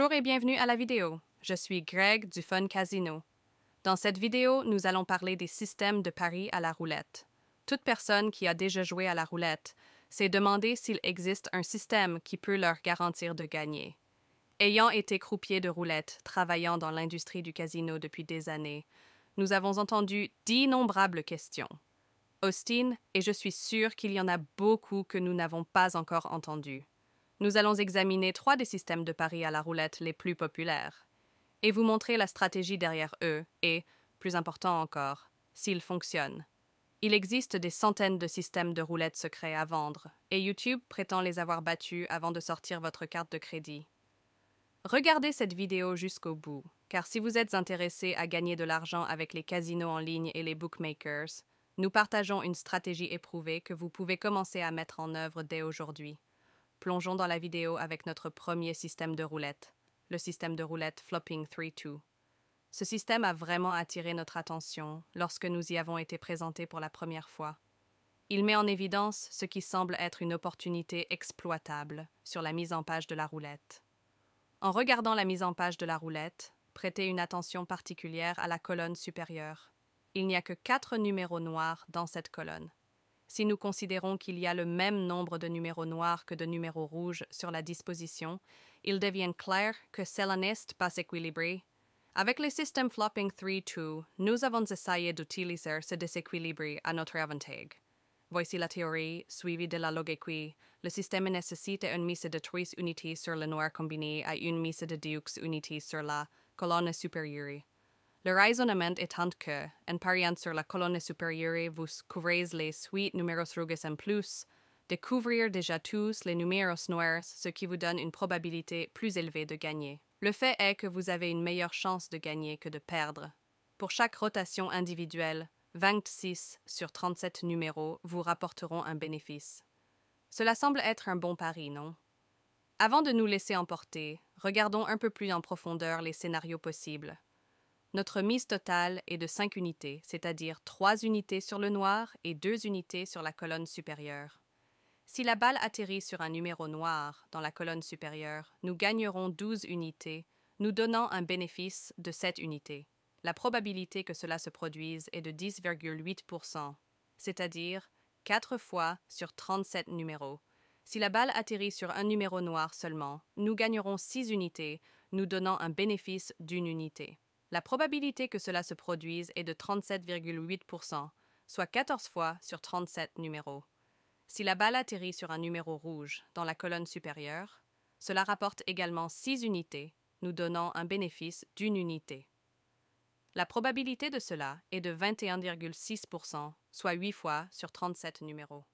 Bonjour et bienvenue à la vidéo. Je suis Greg du Fun Casino. Dans cette vidéo, nous allons parler des systèmes de paris à la roulette. Toute personne qui a déjà joué à la roulette s'est demandé s'il existe un système qui peut leur garantir de gagner. Ayant été croupier de roulette, travaillant dans l'industrie du casino depuis des années, nous avons entendu d'innombrables questions. Austin, et je suis sûre qu'il y en a beaucoup que nous n'avons pas encore entendues. Nous allons examiner 3 des systèmes de paris à la roulette les plus populaires et vous montrer la stratégie derrière eux et, plus important encore, s'ils fonctionnent. Il existe des centaines de systèmes de roulette secrets à vendre et YouTube prétend les avoir battus avant de sortir votre carte de crédit. Regardez cette vidéo jusqu'au bout, car si vous êtes intéressé à gagner de l'argent avec les casinos en ligne et les bookmakers, nous partageons une stratégie éprouvée que vous pouvez commencer à mettre en œuvre dès aujourd'hui. Plongeons dans la vidéo avec notre premier système de roulette, le système de roulette Flopping 3-2. Ce système a vraiment attiré notre attention lorsque nous y avons été présentés pour la première fois. Il met en évidence ce qui semble être une opportunité exploitable sur la mise en page de la roulette. En regardant la mise en page de la roulette, prêtez une attention particulière à la colonne supérieure. Il n'y a que 4 numéros noirs dans cette colonne. Si nous considérons qu'il y a le même nombre de numéros noirs que de numéros rouges sur la disposition, il devient clair que cela n'est pas équilibré. Avec le système Flopping 3-2, nous avons essayé d'utiliser ce déséquilibre à notre avantage. Voici la théorie, suivie de la logique. Le système nécessite une mise de 3 unités sur le noir combiné à une mise de 2 unités sur la colonne supérieure. Le raisonnement étant que, en pariant sur la colonne supérieure, vous couvrez les 8 numéros rouges en plus, de couvrir déjà tous les numéros noirs, ce qui vous donne une probabilité plus élevée de gagner. Le fait est que vous avez une meilleure chance de gagner que de perdre. Pour chaque rotation individuelle, 26 sur 37 numéros vous rapporteront un bénéfice. Cela semble être un bon pari, non? Avant de nous laisser emporter, regardons un peu plus en profondeur les scénarios possibles. Notre mise totale est de 5 unités, c'est-à-dire 3 unités sur le noir et 2 unités sur la colonne supérieure. Si la balle atterrit sur un numéro noir dans la colonne supérieure, nous gagnerons 12 unités, nous donnant un bénéfice de 7 unités. La probabilité que cela se produise est de 10,8%, c'est-à-dire 4 fois sur 37 numéros. Si la balle atterrit sur un numéro noir seulement, nous gagnerons 6 unités, nous donnant un bénéfice d'une unité. La probabilité que cela se produise est de 37,8%, soit 14 fois sur 37 numéros. Si la balle atterrit sur un numéro rouge dans la colonne supérieure, cela rapporte également 6 unités, nous donnant un bénéfice d'une unité. La probabilité de cela est de 21,6%, soit 8 fois sur 37 numéros.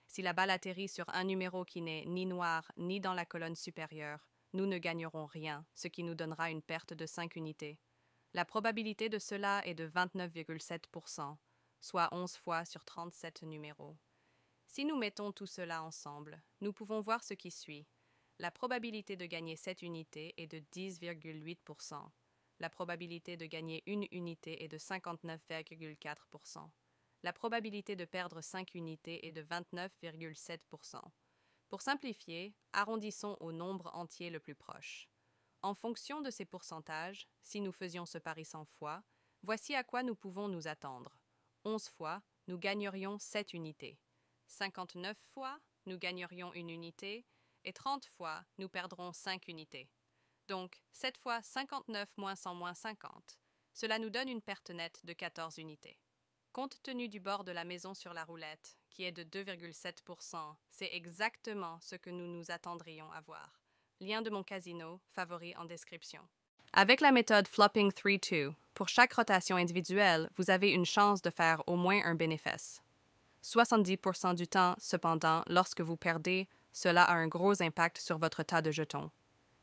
Si la balle atterrit sur un numéro qui n'est ni noir ni dans la colonne supérieure, nous ne gagnerons rien, ce qui nous donnera une perte de 5 unités. La probabilité de cela est de 29,7%, soit 11 fois sur 37 numéros. Si nous mettons tout cela ensemble, nous pouvons voir ce qui suit. La probabilité de gagner 7 unités est de 10,8%. La probabilité de gagner une unité est de 59,4%. La probabilité de perdre 5 unités est de 29,7%. Pour simplifier, arrondissons au nombre entier le plus proche. En fonction de ces pourcentages, si nous faisions ce pari 100 fois, voici à quoi nous pouvons nous attendre. 11 fois, nous gagnerions 7 unités. 59 fois, nous gagnerions une unité, et 30 fois, nous perdrons 5 unités. Donc, 7 fois 59 moins 100 moins 50, cela nous donne une perte nette de 14 unités. Compte tenu du bord de la maison sur la roulette, qui est de 2,7%, c'est exactement ce que nous nous attendrions à voir. Lien de mon casino, favori en description. Avec la méthode Flopping 3-2, pour chaque rotation individuelle, vous avez une chance de faire au moins un bénéfice. 70% du temps, cependant, lorsque vous perdez, cela a un gros impact sur votre tas de jetons.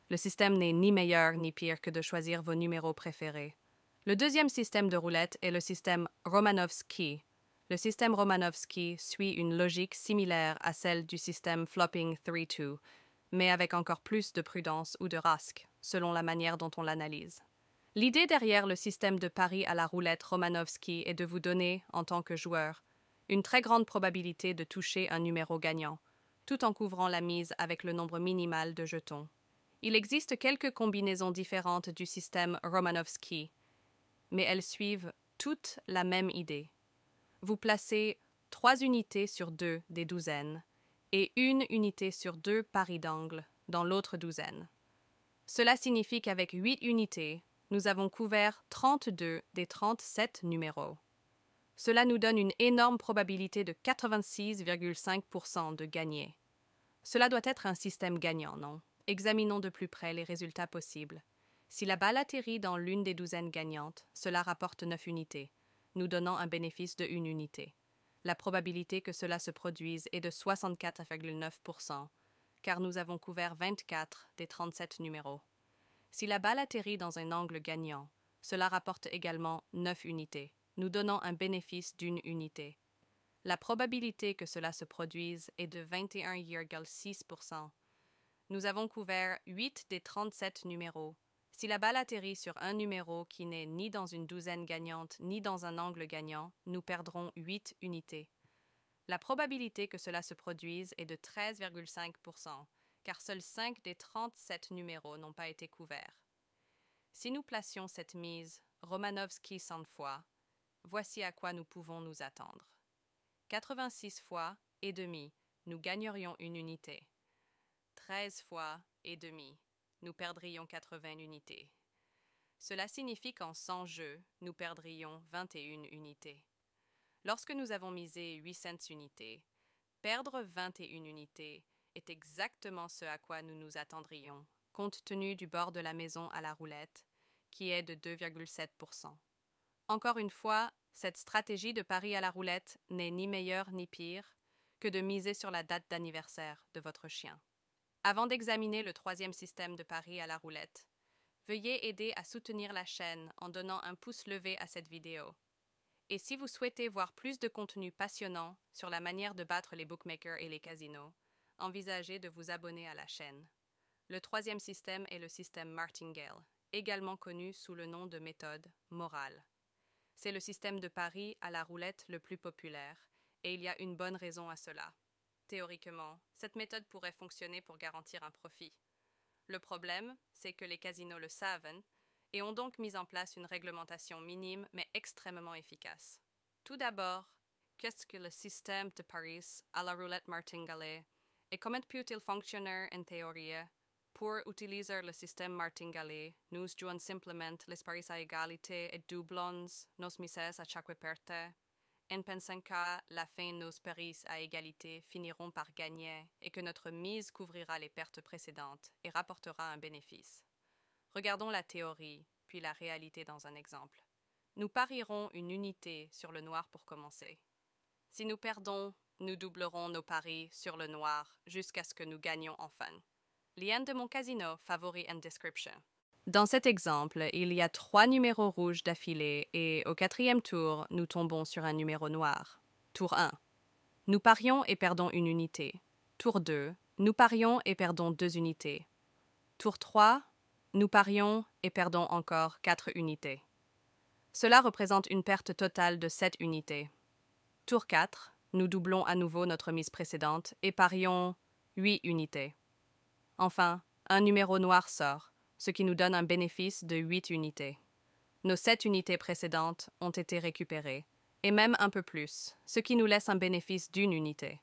Le système n'est ni meilleur ni pire que de choisir vos numéros préférés. Le deuxième système de roulette est le système Romanovski. Le système Romanovski suit une logique similaire à celle du système Flopping 3-2, mais avec encore plus de prudence ou de rasque, selon la manière dont on l'analyse. L'idée derrière le système de paris à la roulette Romanovski est de vous donner, en tant que joueur, une très grande probabilité de toucher un numéro gagnant, tout en couvrant la mise avec le nombre minimal de jetons. Il existe quelques combinaisons différentes du système Romanovski, mais elles suivent toutes la même idée. Vous placez 3 unités sur 2 des douzaines et 1 unité sur 2 paris d'angle dans l'autre douzaine. Cela signifie qu'avec 8 unités, nous avons couvert 32 des 37 numéros. Cela nous donne une énorme probabilité de 86,5% de gagner. Cela doit être un système gagnant, non? Examinons de plus près les résultats possibles. Si la balle atterrit dans l'une des douzaines gagnantes, cela rapporte 9 unités, nous donnant un bénéfice de 1 unité. La probabilité que cela se produise est de 64,9%, car nous avons couvert 24 des 37 numéros. Si la balle atterrit dans un angle gagnant, cela rapporte également 9 unités, nous donnant un bénéfice d'1 unité. La probabilité que cela se produise est de 21,6%. Nous avons couvert 8 des 37 numéros. Si la balle atterrit sur un numéro qui n'est ni dans une douzaine gagnante ni dans un angle gagnant, nous perdrons 8 unités. La probabilité que cela se produise est de 13,5%, car seuls 5 des 37 numéros n'ont pas été couverts. Si nous placions cette mise Romanovski 100 fois, voici à quoi nous pouvons nous attendre. 86 fois et demi, nous gagnerions 1 unité. 13 fois et demi, nous perdrions 80 unités. Cela signifie qu'en 100 jeux, nous perdrions 21 unités. Lorsque nous avons misé 800 unités, perdre 21 unités est exactement ce à quoi nous nous attendrions, compte tenu du bord de la maison à la roulette, qui est de 2,7%. Encore une fois, cette stratégie de pari à la roulette n'est ni meilleure ni pire que de miser sur la date d'anniversaire de votre chien. Avant d'examiner le troisième système de pari à la roulette, veuillez aider à soutenir la chaîne en donnant un pouce levé à cette vidéo. Et si vous souhaitez voir plus de contenu passionnant sur la manière de battre les bookmakers et les casinos, envisagez de vous abonner à la chaîne. Le troisième système est le système Martingale, également connu sous le nom de méthode morale. C'est le système de pari à la roulette le plus populaire, et il y a une bonne raison à cela. Théoriquement, cette méthode pourrait fonctionner pour garantir un profit. Le problème, c'est que les casinos le savent et ont donc mis en place une réglementation minime mais extrêmement efficace. Tout d'abord, qu'est-ce que le système de paris à la roulette martingale et comment peut-il fonctionner en théorie? Pour utiliser le système martingale, nous jouons simplement les paris à égalité et doublons nos mises à chaque perte. En pensant qu'à la fin nos paris à égalité finiront par gagner et que notre mise couvrira les pertes précédentes et rapportera un bénéfice. Regardons la théorie, puis la réalité dans un exemple. Nous parierons une unité sur le noir pour commencer. Si nous perdons, nous doublerons nos paris sur le noir jusqu'à ce que nous gagnions enfin. Lien de mon casino, favori en description. Dans cet exemple, il y a 3 numéros rouges d'affilée et au 4e tour, nous tombons sur un numéro noir. Tour 1. Nous parions et perdons 1 unité. Tour 2. Nous parions et perdons 2 unités. Tour 3. Nous parions et perdons encore 4 unités. Cela représente une perte totale de 7 unités. Tour 4. Nous doublons à nouveau notre mise précédente et parions 8 unités. Enfin, un numéro noir sort, ce qui nous donne un bénéfice de 8 unités. Nos 7 unités précédentes ont été récupérées, et même un peu plus, ce qui nous laisse un bénéfice d'1 unité.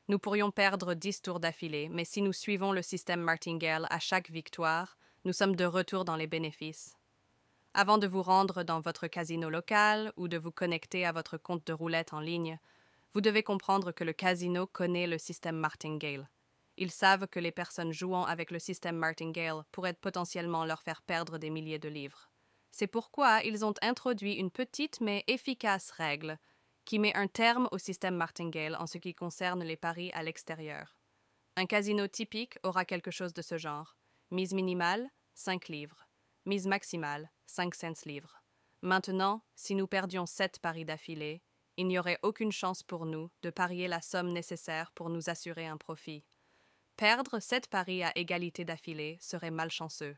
Nous pourrions perdre 10 tours d'affilée, mais si nous suivons le système Martingale à chaque victoire, nous sommes de retour dans les bénéfices. Avant de vous rendre dans votre casino local ou de vous connecter à votre compte de roulette en ligne, vous devez comprendre que le casino connaît le système Martingale. Ils savent que les personnes jouant avec le système Martingale pourraient potentiellement leur faire perdre des milliers de livres. C'est pourquoi ils ont introduit une petite mais efficace règle qui met un terme au système Martingale en ce qui concerne les paris à l'extérieur. Un casino typique aura quelque chose de ce genre. Mise minimale, 5 livres. Mise maximale, 500 livres. Maintenant, si nous perdions 7 paris d'affilée, il n'y aurait aucune chance pour nous de parier la somme nécessaire pour nous assurer un profit. Perdre 7 paris à égalité d'affilée serait malchanceux.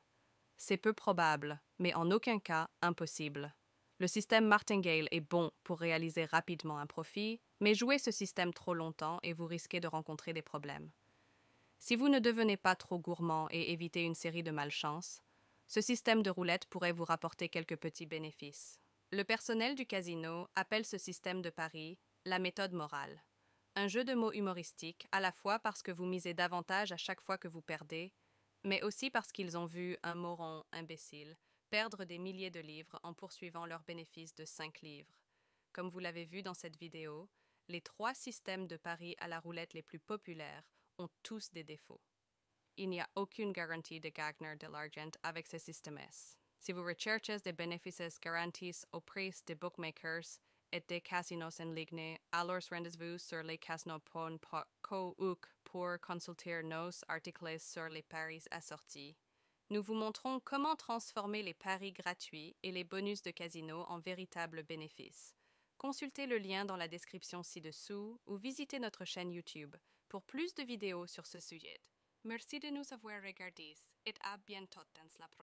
C'est peu probable, mais en aucun cas impossible. Le système Martingale est bon pour réaliser rapidement un profit, mais jouez ce système trop longtemps et vous risquez de rencontrer des problèmes. Si vous ne devenez pas trop gourmand et évitez une série de malchances, ce système de roulette pourrait vous rapporter quelques petits bénéfices. Le personnel du casino appelle ce système de paris la méthode morale. Un jeu de mots humoristique, à la fois parce que vous misez davantage à chaque fois que vous perdez, mais aussi parce qu'ils ont vu un moron imbécile perdre des milliers de livres en poursuivant leur bénéfice de 5 livres. Comme vous l'avez vu dans cette vidéo, les 3 systèmes de paris à la roulette les plus populaires ont tous des défauts. Il n'y a aucune garantie de gagner de l'argent avec ces systèmes. Si vous recherchez des bénéfices garantis auprès des bookmakers et des casinos en ligne, alors rendez-vous sur lescasinos.co pour consulter nos articles sur les paris assortis. Nous vous montrons comment transformer les paris gratuits et les bonus de casino en véritables bénéfices. Consultez le lien dans la description ci-dessous ou visitez notre chaîne YouTube pour plus de vidéos sur ce sujet. Merci de nous avoir regardés et à bientôt dans la prochaine.